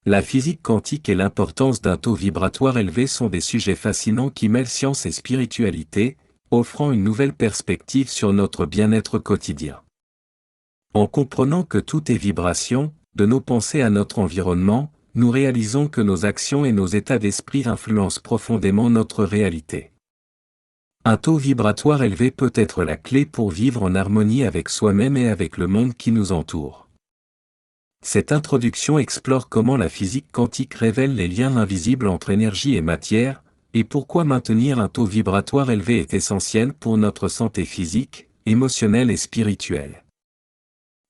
La physique quantique et l'importance d'un taux vibratoire élevé sont des sujets fascinants qui mêlent science et spiritualité, offrant une nouvelle perspective sur notre bien-être quotidien. En comprenant que tout est vibration, de nos pensées à notre environnement, nous réalisons que nos actions et nos états d'esprit influencent profondément notre réalité. Un taux vibratoire élevé peut être la clé pour vivre en harmonie avec soi-même et avec le monde qui nous entoure. Cette introduction explore comment la physique quantique révèle les liens invisibles entre énergie et matière, et pourquoi maintenir un taux vibratoire élevé est essentiel pour notre santé physique, émotionnelle et spirituelle.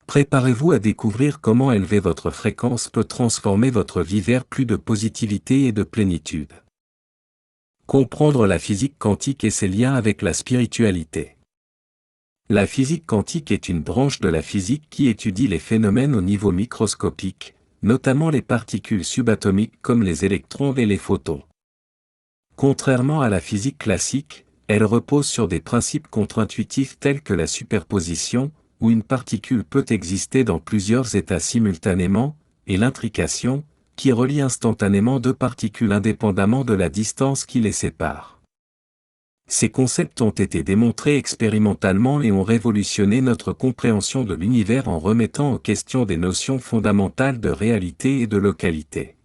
Préparez-vous à découvrir comment élever votre fréquence peut transformer votre vie vers plus de positivité et de plénitude. Comprendre la physique quantique et ses liens avec la spiritualité. La physique quantique est une branche de la physique qui étudie les phénomènes au niveau microscopique, notamment les particules subatomiques comme les électrons et les photons. Contrairement à la physique classique, elle repose sur des principes contre-intuitifs tels que la superposition, où une particule peut exister dans plusieurs états simultanément, et l'intrication, qui relie instantanément deux particules indépendamment de la distance qui les sépare. Ces concepts ont été démontrés expérimentalement et ont révolutionné notre compréhension de l'univers en remettant en question des notions fondamentales de réalité et de localité.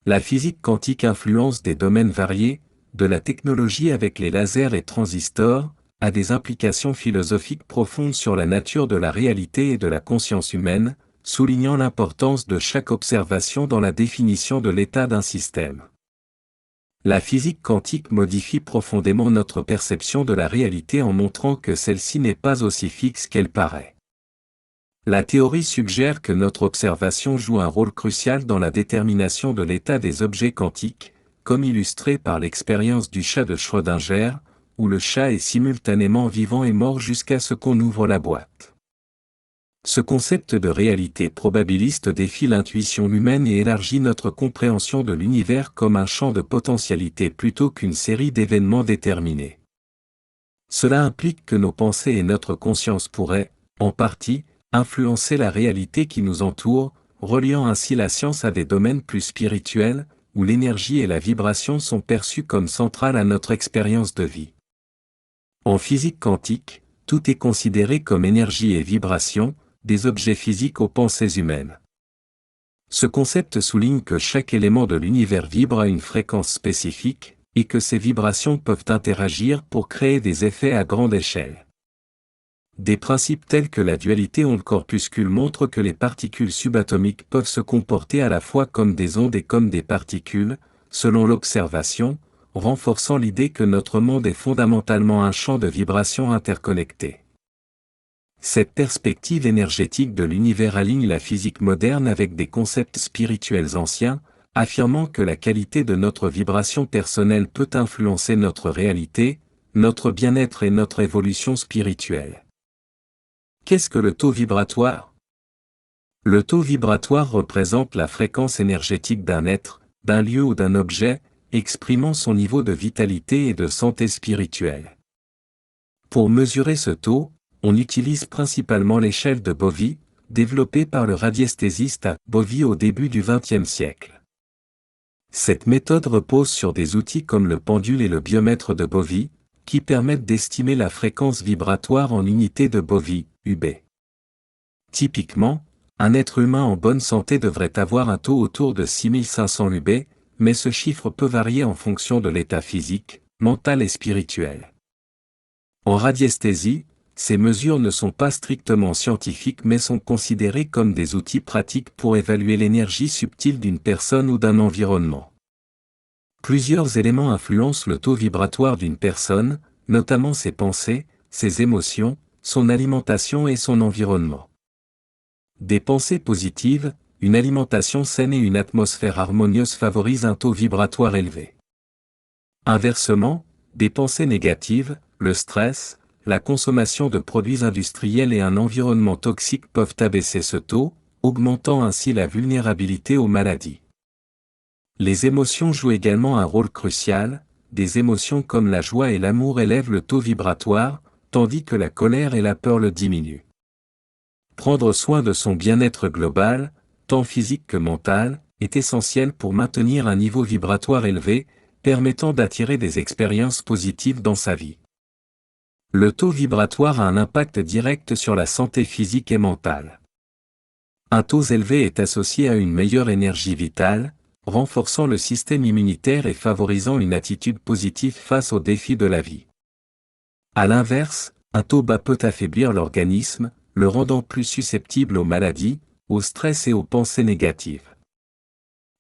La physique quantique influence des domaines variés, de la technologie avec les lasers et transistors, à des implications philosophiques profondes sur la nature de la réalité et de la conscience humaine, soulignant l'importance de chaque observation dans la définition de l'état d'un système. La physique quantique modifie profondément notre perception de la réalité en montrant que celle-ci n'est pas aussi fixe qu'elle paraît. La théorie suggère que notre observation joue un rôle crucial dans la détermination de l'état des objets quantiques, comme illustré par l'expérience du chat de Schrödinger, où le chat est simultanément vivant et mort jusqu'à ce qu'on ouvre la boîte. Ce concept de réalité probabiliste défie l'intuition humaine et élargit notre compréhension de l'univers comme un champ de potentialités plutôt qu'une série d'événements déterminés. Cela implique que nos pensées et notre conscience pourraient, en partie, influencer la réalité qui nous entoure, reliant ainsi la science à des domaines plus spirituels, où l'énergie et la vibration sont perçues comme centrales à notre expérience de vie. En physique quantique, tout est considéré comme énergie et vibration, des objets physiques aux pensées humaines. Ce concept souligne que chaque élément de l'univers vibre à une fréquence spécifique, et que ces vibrations peuvent interagir pour créer des effets à grande échelle. Des principes tels que la dualité onde-corpuscule montrent que les particules subatomiques peuvent se comporter à la fois comme des ondes et comme des particules, selon l'observation, renforçant l'idée que notre monde est fondamentalement un champ de vibrations interconnectées. Cette perspective énergétique de l'univers aligne la physique moderne avec des concepts spirituels anciens, affirmant que la qualité de notre vibration personnelle peut influencer notre réalité, notre bien-être et notre évolution spirituelle. Qu'est-ce que le taux vibratoire ? Le taux vibratoire représente la fréquence énergétique d'un être, d'un lieu ou d'un objet, exprimant son niveau de vitalité et de santé spirituelle. Pour mesurer ce taux, on utilise principalement l'échelle de Bovie, développée par le radiesthésiste Bovie au début du XXe siècle. Cette méthode repose sur des outils comme le pendule et le biomètre de Bovie, qui permettent d'estimer la fréquence vibratoire en unités de Bovie, UB. Typiquement, un être humain en bonne santé devrait avoir un taux autour de 6500 UB, mais ce chiffre peut varier en fonction de l'état physique, mental et spirituel. En radiesthésie, ces mesures ne sont pas strictement scientifiques mais sont considérées comme des outils pratiques pour évaluer l'énergie subtile d'une personne ou d'un environnement. Plusieurs éléments influencent le taux vibratoire d'une personne, notamment ses pensées, ses émotions, son alimentation et son environnement. Des pensées positives, une alimentation saine et une atmosphère harmonieuse favorisent un taux vibratoire élevé. Inversement, des pensées négatives, le stress, la consommation de produits industriels et un environnement toxique peuvent abaisser ce taux, augmentant ainsi la vulnérabilité aux maladies. Les émotions jouent également un rôle crucial, des émotions comme la joie et l'amour élèvent le taux vibratoire, tandis que la colère et la peur le diminuent. Prendre soin de son bien-être global, tant physique que mental, est essentiel pour maintenir un niveau vibratoire élevé, permettant d'attirer des expériences positives dans sa vie. Le taux vibratoire a un impact direct sur la santé physique et mentale. Un taux élevé est associé à une meilleure énergie vitale, renforçant le système immunitaire et favorisant une attitude positive face aux défis de la vie. À l'inverse, un taux bas peut affaiblir l'organisme, le rendant plus susceptible aux maladies, au stress et aux pensées négatives.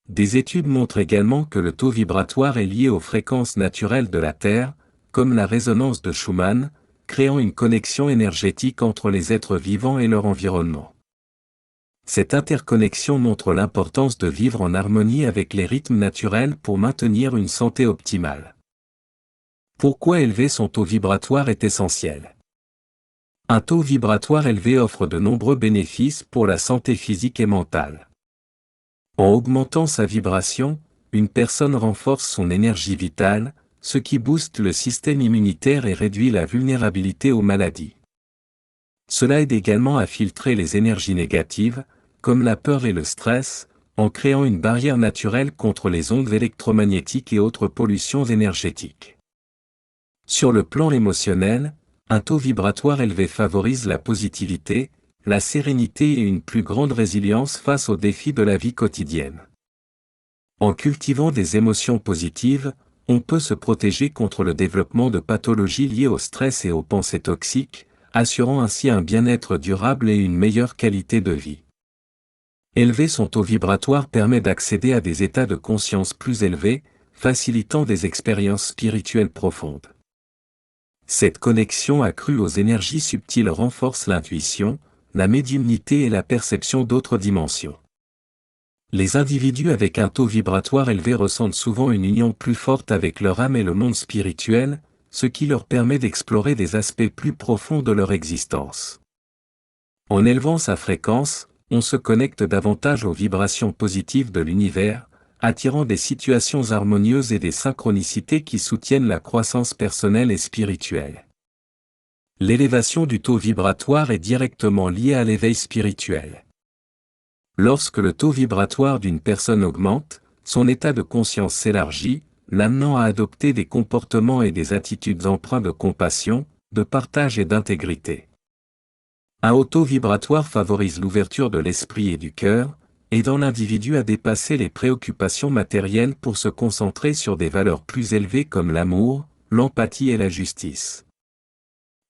Des études montrent également que le taux vibratoire est lié aux fréquences naturelles de la Terre, comme la résonance de Schumann, créant une connexion énergétique entre les êtres vivants et leur environnement. Cette interconnexion montre l'importance de vivre en harmonie avec les rythmes naturels pour maintenir une santé optimale. Pourquoi élever son taux vibratoire est essentiel? Un taux vibratoire élevé offre de nombreux bénéfices pour la santé physique et mentale. En augmentant sa vibration, une personne renforce son énergie vitale, ce qui booste le système immunitaire et réduit la vulnérabilité aux maladies. Cela aide également à filtrer les énergies négatives, comme la peur et le stress, en créant une barrière naturelle contre les ondes électromagnétiques et autres pollutions énergétiques. Sur le plan émotionnel, un taux vibratoire élevé favorise la positivité, la sérénité et une plus grande résilience face aux défis de la vie quotidienne. En cultivant des émotions positives, on peut se protéger contre le développement de pathologies liées au stress et aux pensées toxiques, assurant ainsi un bien-être durable et une meilleure qualité de vie. Élever son taux vibratoire permet d'accéder à des états de conscience plus élevés, facilitant des expériences spirituelles profondes. Cette connexion accrue aux énergies subtiles renforce l'intuition, la médiumnité et la perception d'autres dimensions. Les individus avec un taux vibratoire élevé ressentent souvent une union plus forte avec leur âme et le monde spirituel, ce qui leur permet d'explorer des aspects plus profonds de leur existence. En élevant sa fréquence, on se connecte davantage aux vibrations positives de l'univers, attirant des situations harmonieuses et des synchronicités qui soutiennent la croissance personnelle et spirituelle. L'élévation du taux vibratoire est directement liée à l'éveil spirituel. Lorsque le taux vibratoire d'une personne augmente, son état de conscience s'élargit, l'amenant à adopter des comportements et des attitudes empreints de compassion, de partage et d'intégrité. Un haut taux vibratoire favorise l'ouverture de l'esprit et du cœur, aidant l'individu à dépasser les préoccupations matérielles pour se concentrer sur des valeurs plus élevées comme l'amour, l'empathie et la justice.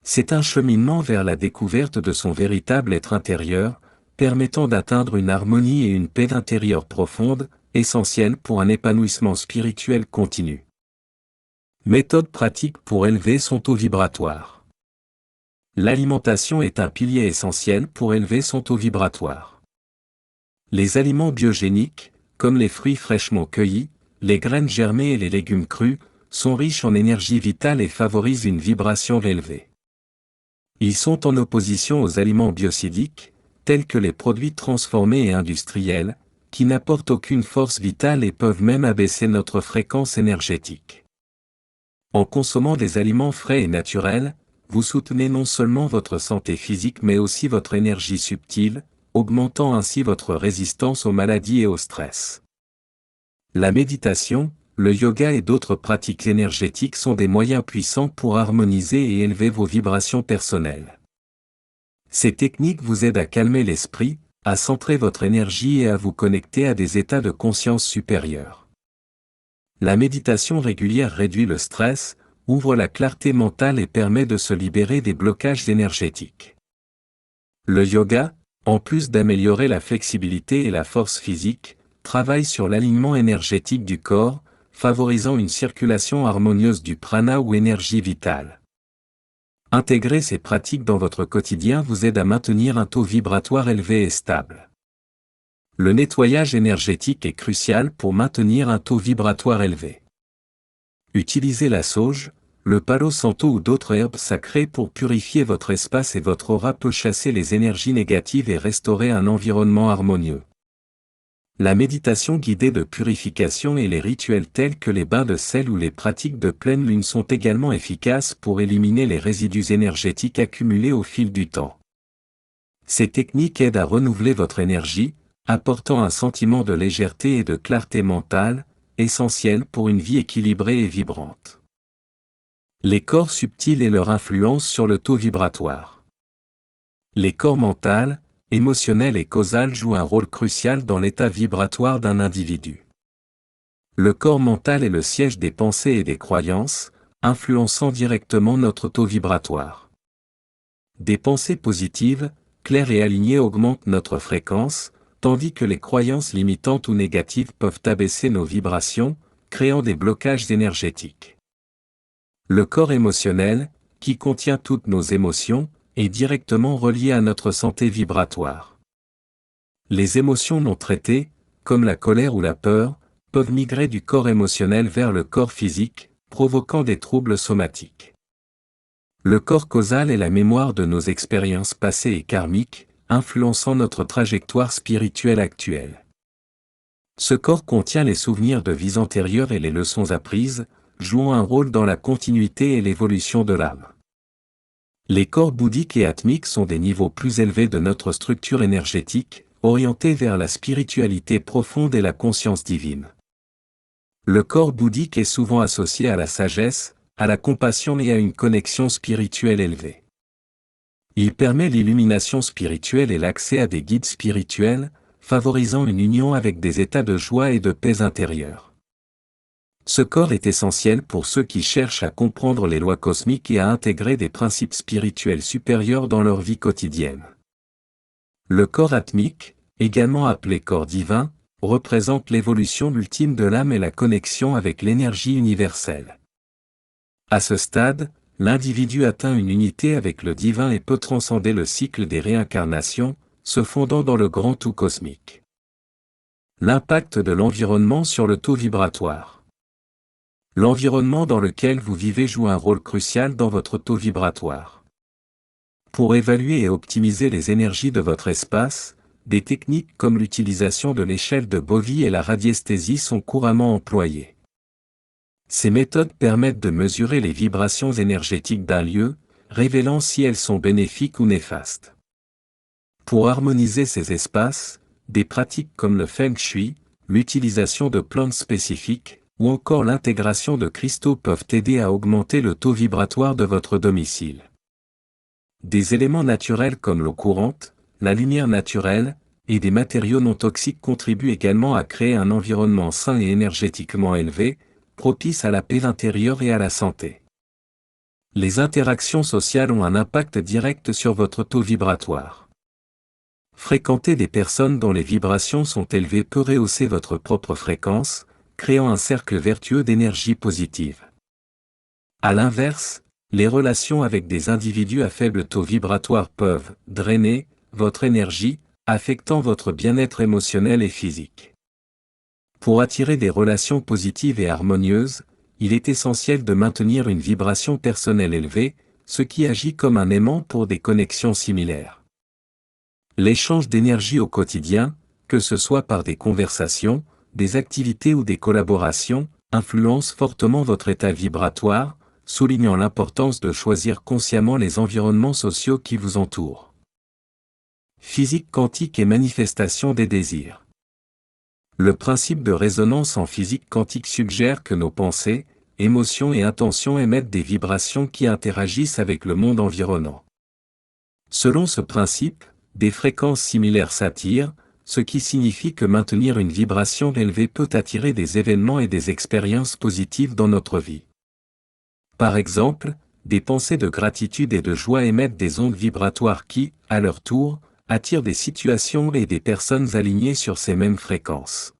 C'est un cheminement vers la découverte de son véritable être intérieur, permettant d'atteindre une harmonie et une paix intérieure profonde, essentielle pour un épanouissement spirituel continu. Méthode pratique pour élever son taux vibratoire. L'alimentation est un pilier essentiel pour élever son taux vibratoire. Les aliments biogéniques, comme les fruits fraîchement cueillis, les graines germées et les légumes crus, sont riches en énergie vitale et favorisent une vibration élevée. Ils sont en opposition aux aliments biocidiques, tels que les produits transformés et industriels, qui n'apportent aucune force vitale et peuvent même abaisser notre fréquence énergétique. En consommant des aliments frais et naturels, vous soutenez non seulement votre santé physique mais aussi votre énergie subtile, augmentant ainsi votre résistance aux maladies et au stress. La méditation, le yoga et d'autres pratiques énergétiques sont des moyens puissants pour harmoniser et élever vos vibrations personnelles. Ces techniques vous aident à calmer l'esprit, à centrer votre énergie et à vous connecter à des états de conscience supérieurs. La méditation régulière réduit le stress, ouvre la clarté mentale et permet de se libérer des blocages énergétiques. Le yoga, en plus d'améliorer la flexibilité et la force physique, travaille sur l'alignement énergétique du corps, favorisant une circulation harmonieuse du prana ou énergie vitale. Intégrer ces pratiques dans votre quotidien vous aide à maintenir un taux vibratoire élevé et stable. Le nettoyage énergétique est crucial pour maintenir un taux vibratoire élevé. Utilisez la sauge, le palo santo ou d'autres herbes sacrées pour purifier votre espace et votre aura peut chasser les énergies négatives et restaurer un environnement harmonieux. La méditation guidée de purification et les rituels tels que les bains de sel ou les pratiques de pleine lune sont également efficaces pour éliminer les résidus énergétiques accumulés au fil du temps. Ces techniques aident à renouveler votre énergie, apportant un sentiment de légèreté et de clarté mentale, essentiel pour une vie équilibrée et vibrante. Les corps subtils et leur influence sur le taux vibratoire. Les corps mental, émotionnel et causal jouent un rôle crucial dans l'état vibratoire d'un individu. Le corps mental est le siège des pensées et des croyances, influençant directement notre taux vibratoire. Des pensées positives, claires et alignées augmentent notre fréquence, tandis que les croyances limitantes ou négatives peuvent abaisser nos vibrations, créant des blocages énergétiques. Le corps émotionnel, qui contient toutes nos émotions, est directement relié à notre santé vibratoire. Les émotions non traitées, comme la colère ou la peur, peuvent migrer du corps émotionnel vers le corps physique, provoquant des troubles somatiques. Le corps causal est la mémoire de nos expériences passées et karmiques, influençant notre trajectoire spirituelle actuelle. Ce corps contient les souvenirs de vies antérieures et les leçons apprises, jouant un rôle dans la continuité et l'évolution de l'âme. Les corps bouddhiques et atmiques sont des niveaux plus élevés de notre structure énergétique, orientés vers la spiritualité profonde et la conscience divine. Le corps bouddhique est souvent associé à la sagesse, à la compassion et à une connexion spirituelle élevée. Il permet l'illumination spirituelle et l'accès à des guides spirituels, favorisant une union avec des états de joie et de paix intérieure. Ce corps est essentiel pour ceux qui cherchent à comprendre les lois cosmiques et à intégrer des principes spirituels supérieurs dans leur vie quotidienne. Le corps atmique, également appelé corps divin, représente l'évolution ultime de l'âme et la connexion avec l'énergie universelle. À ce stade, l'individu atteint une unité avec le divin et peut transcender le cycle des réincarnations, se fondant dans le grand tout cosmique. L'impact de l'environnement sur le taux vibratoire. L'environnement dans lequel vous vivez joue un rôle crucial dans votre taux vibratoire. Pour évaluer et optimiser les énergies de votre espace, des techniques comme l'utilisation de l'échelle de Bovie et la radiesthésie sont couramment employées. Ces méthodes permettent de mesurer les vibrations énergétiques d'un lieu, révélant si elles sont bénéfiques ou néfastes. Pour harmoniser ces espaces, des pratiques comme le Feng Shui, l'utilisation de plantes spécifiques, ou encore l'intégration de cristaux peuvent aider à augmenter le taux vibratoire de votre domicile. Des éléments naturels comme l'eau courante, la lumière naturelle, et des matériaux non toxiques contribuent également à créer un environnement sain et énergétiquement élevé, propice à la paix intérieure et à la santé. Les interactions sociales ont un impact direct sur votre taux vibratoire. Fréquenter des personnes dont les vibrations sont élevées peut rehausser votre propre fréquence, créant un cercle vertueux d'énergie positive. À l'inverse, les relations avec des individus à faible taux vibratoire peuvent drainer votre énergie, affectant votre bien-être émotionnel et physique. Pour attirer des relations positives et harmonieuses, il est essentiel de maintenir une vibration personnelle élevée, ce qui agit comme un aimant pour des connexions similaires. L'échange d'énergie au quotidien, que ce soit par des conversations, des activités ou des collaborations, influence fortement votre état vibratoire, soulignant l'importance de choisir consciemment les environnements sociaux qui vous entourent. Physique quantique et manifestation des désirs. Le principe de résonance en physique quantique suggère que nos pensées, émotions et intentions émettent des vibrations qui interagissent avec le monde environnant. Selon ce principe, des fréquences similaires s'attirent, ce qui signifie que maintenir une vibration élevée peut attirer des événements et des expériences positives dans notre vie. Par exemple, des pensées de gratitude et de joie émettent des ondes vibratoires qui, à leur tour, attirent des situations et des personnes alignées sur ces mêmes fréquences.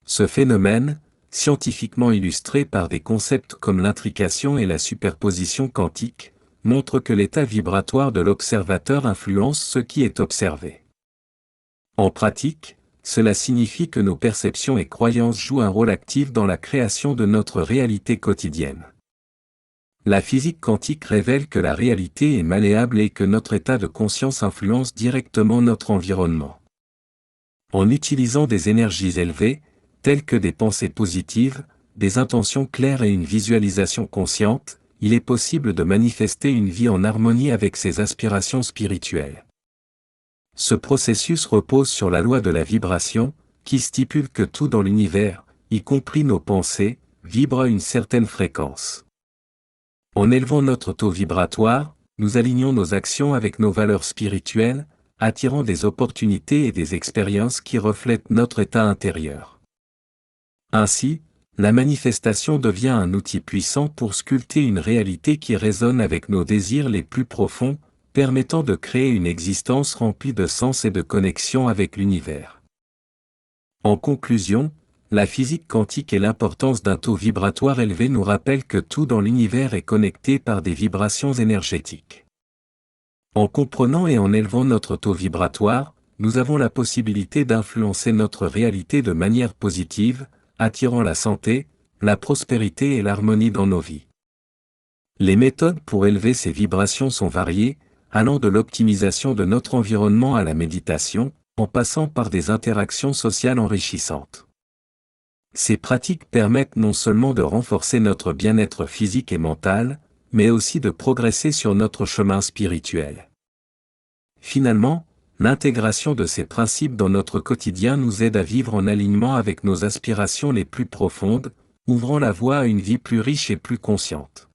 Ce phénomène, scientifiquement illustré par des concepts comme l'intrication et la superposition quantique, montre que l'état vibratoire de l'observateur influence ce qui est observé. En pratique, cela signifie que nos perceptions et croyances jouent un rôle actif dans la création de notre réalité quotidienne. La physique quantique révèle que la réalité est malléable et que notre état de conscience influence directement notre environnement. En utilisant des énergies élevées, telles que des pensées positives, des intentions claires et une visualisation consciente, il est possible de manifester une vie en harmonie avec ses aspirations spirituelles. Ce processus repose sur la loi de la vibration, qui stipule que tout dans l'univers, y compris nos pensées, vibre à une certaine fréquence. En élevant notre taux vibratoire, nous alignons nos actions avec nos valeurs spirituelles, attirant des opportunités et des expériences qui reflètent notre état intérieur. Ainsi, la manifestation devient un outil puissant pour sculpter une réalité qui résonne avec nos désirs les plus profonds, permettant de créer une existence remplie de sens et de connexion avec l'univers. En conclusion, la physique quantique et l'importance d'un taux vibratoire élevé nous rappellent que tout dans l'univers est connecté par des vibrations énergétiques. En comprenant et en élevant notre taux vibratoire, nous avons la possibilité d'influencer notre réalité de manière positive, attirant la santé, la prospérité et l'harmonie dans nos vies. Les méthodes pour élever ces vibrations sont variées, allant de l'optimisation de notre environnement à la méditation, en passant par des interactions sociales enrichissantes. Ces pratiques permettent non seulement de renforcer notre bien-être physique et mental, mais aussi de progresser sur notre chemin spirituel. Finalement, l'intégration de ces principes dans notre quotidien nous aide à vivre en alignement avec nos aspirations les plus profondes, ouvrant la voie à une vie plus riche et plus consciente.